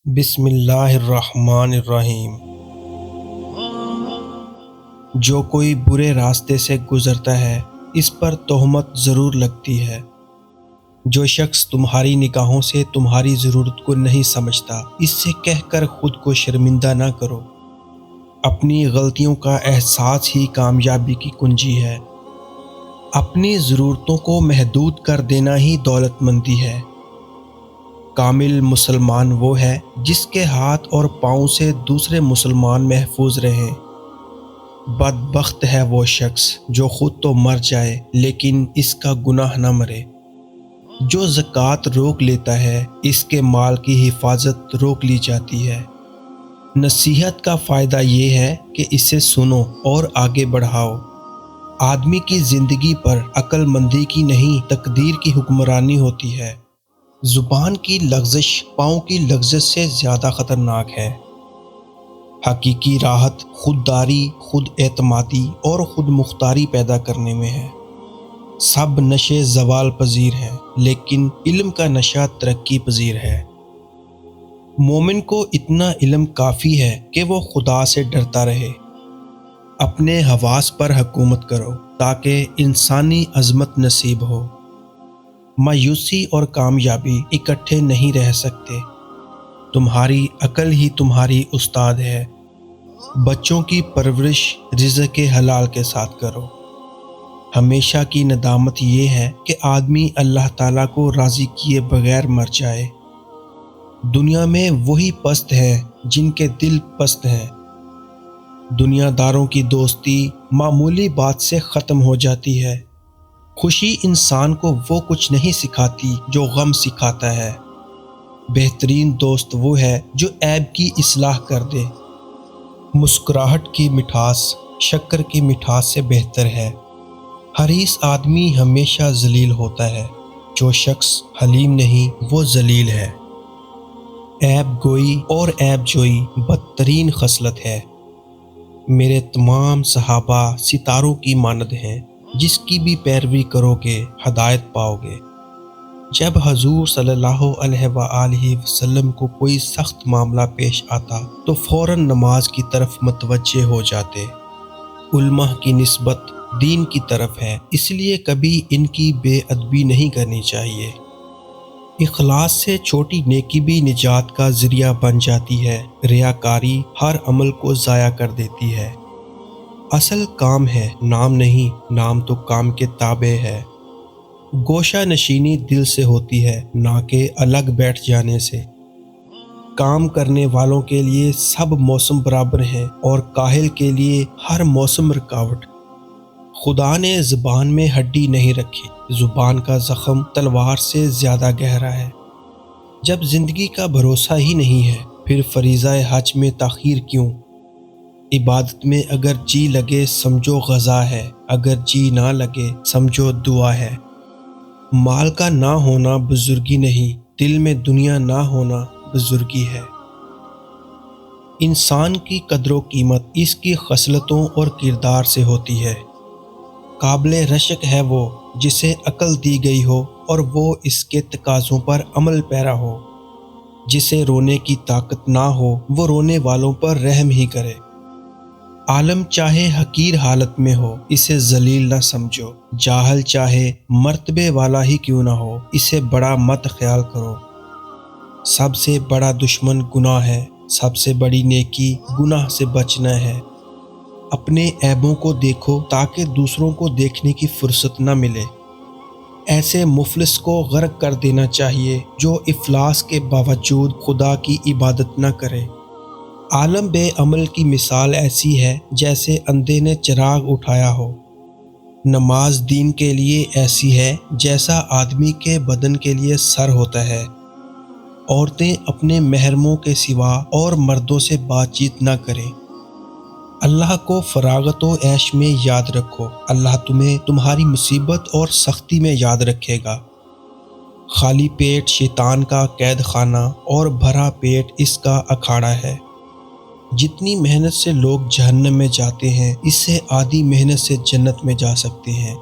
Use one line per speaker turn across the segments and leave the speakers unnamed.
بسم اللہ الرحمن الرحیم۔ جو کوئی برے راستے سے گزرتا ہے اس پر تہمت ضرور لگتی ہے۔ جو شخص تمہاری نگاہوں سے تمہاری ضرورت کو نہیں سمجھتا، اس سے کہہ کر خود کو شرمندہ نہ کرو۔ اپنی غلطیوں کا احساس ہی کامیابی کی کنجی ہے۔ اپنی ضرورتوں کو محدود کر دینا ہی دولت مندی ہے۔ کامل مسلمان وہ ہے جس کے ہاتھ اور پاؤں سے دوسرے مسلمان محفوظ رہیں۔ بدبخت ہے وہ شخص جو خود تو مر جائے لیکن اس کا گناہ نہ مرے۔ جو زکوٰۃ روک لیتا ہے اس کے مال کی حفاظت روک لی جاتی ہے۔ نصیحت کا فائدہ یہ ہے کہ اسے سنو اور آگے بڑھاؤ۔ آدمی کی زندگی پر عقل مندی کی نہیں تقدیر کی حکمرانی ہوتی ہے۔ زبان کی لغزش پاؤں کی لغزش سے زیادہ خطرناک ہے۔ حقیقی راحت خودداری، خود اعتمادی اور خود مختاری پیدا کرنے میں ہے۔ سب نشے زوال پذیر ہیں لیکن علم کا نشہ ترقی پذیر ہے۔ مومن کو اتنا علم کافی ہے کہ وہ خدا سے ڈرتا رہے۔ اپنے حواس پر حکومت کرو تاکہ انسانی عظمت نصیب ہو۔ مایوسی اور کامیابی اکٹھے نہیں رہ سکتے۔ تمہاری عقل ہی تمہاری استاد ہے۔ بچوں کی پرورش رزق حلال کے ساتھ کرو۔ ہمیشہ کی ندامت یہ ہے کہ آدمی اللہ تعالیٰ کو راضی کیے بغیر مر جائے۔ دنیا میں وہی پست ہیں جن کے دل پست ہیں۔ دنیا داروں کی دوستی معمولی بات سے ختم ہو جاتی ہے۔ خوشی انسان کو وہ کچھ نہیں سکھاتی جو غم سکھاتا ہے۔ بہترین دوست وہ ہے جو عیب کی اصلاح کر دے۔ مسکراہٹ کی مٹھاس شکر کی مٹھاس سے بہتر ہے۔ حریص آدمی ہمیشہ ذلیل ہوتا ہے۔ جو شخص حلیم نہیں وہ ذلیل ہے۔ عیب گوئی اور عیب جوئی بدترین خصلت ہے۔ میرے تمام صحابہ ستاروں کی مانند ہیں، جس کی بھی پیروی کرو گے ہدایت پاؤ گے۔ جب حضور صلی اللہ علیہ وآلہ وسلم کو کوئی سخت معاملہ پیش آتا تو فوراً نماز کی طرف متوجہ ہو جاتے۔ علماء کی نسبت دین کی طرف ہے، اس لیے کبھی ان کی بے ادبی نہیں کرنی چاہیے۔ اخلاص سے چھوٹی نیکی بھی نجات کا ذریعہ بن جاتی ہے۔ ریاکاری ہر عمل کو ضائع کر دیتی ہے۔ اصل کام ہے نام نہیں، نام تو کام کے تابع ہے۔ گوشہ نشینی دل سے ہوتی ہے نہ کہ الگ بیٹھ جانے سے۔ کام کرنے والوں کے لیے سب موسم برابر ہیں اور کاہل کے لیے ہر موسم رکاوٹ۔ خدا نے زبان میں ہڈی نہیں رکھی، زبان کا زخم تلوار سے زیادہ گہرا ہے۔ جب زندگی کا بھروسہ ہی نہیں ہے پھر فریضہ حج میں تاخیر کیوں؟ عبادت میں اگر جی لگے سمجھو غزا ہے، اگر جی نہ لگے سمجھو دعا ہے۔ مال کا نہ ہونا بزرگی نہیں، دل میں دنیا نہ ہونا بزرگی ہے۔ انسان کی قدر و قیمت اس کی خصلتوں اور کردار سے ہوتی ہے۔ قابل رشک ہے وہ جسے عقل دی گئی ہو اور وہ اس کے تقاضوں پر عمل پیرا ہو۔ جسے رونے کی طاقت نہ ہو وہ رونے والوں پر رحم ہی کرے۔ عالم چاہے حقیر حالت میں ہو اسے ذلیل نہ سمجھو، جاہل چاہے مرتبے والا ہی کیوں نہ ہو اسے بڑا مت خیال کرو۔ سب سے بڑا دشمن گناہ ہے، سب سے بڑی نیکی گناہ سے بچنا ہے۔ اپنے عیبوں کو دیکھو تاکہ دوسروں کو دیکھنے کی فرصت نہ ملے۔ ایسے مفلس کو غرق کر دینا چاہیے جو افلاس کے باوجود خدا کی عبادت نہ کرے۔ عالم بے عمل کی مثال ایسی ہے جیسے اندھے نے چراغ اٹھایا ہو۔ نماز دین کے لیے ایسی ہے جیسا آدمی کے بدن کے لیے سر ہوتا ہے۔ عورتیں اپنے محرموں کے سوا اور مردوں سے بات چیت نہ کریں۔ اللہ کو فراغت و عیش میں یاد رکھو، اللہ تمہیں تمہاری مصیبت اور سختی میں یاد رکھے گا۔ خالی پیٹ شیطان کا قید خانہ اور بھرا پیٹ اس کا اکھاڑا ہے۔ جتنی محنت سے لوگ جہنم میں جاتے ہیں اس سے آدھی محنت سے جنت میں جا سکتے ہیں۔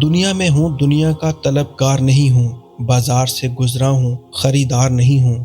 دنیا میں ہوں دنیا کا طلبگار نہیں ہوں، بازار سے گزرا ہوں خریدار نہیں ہوں۔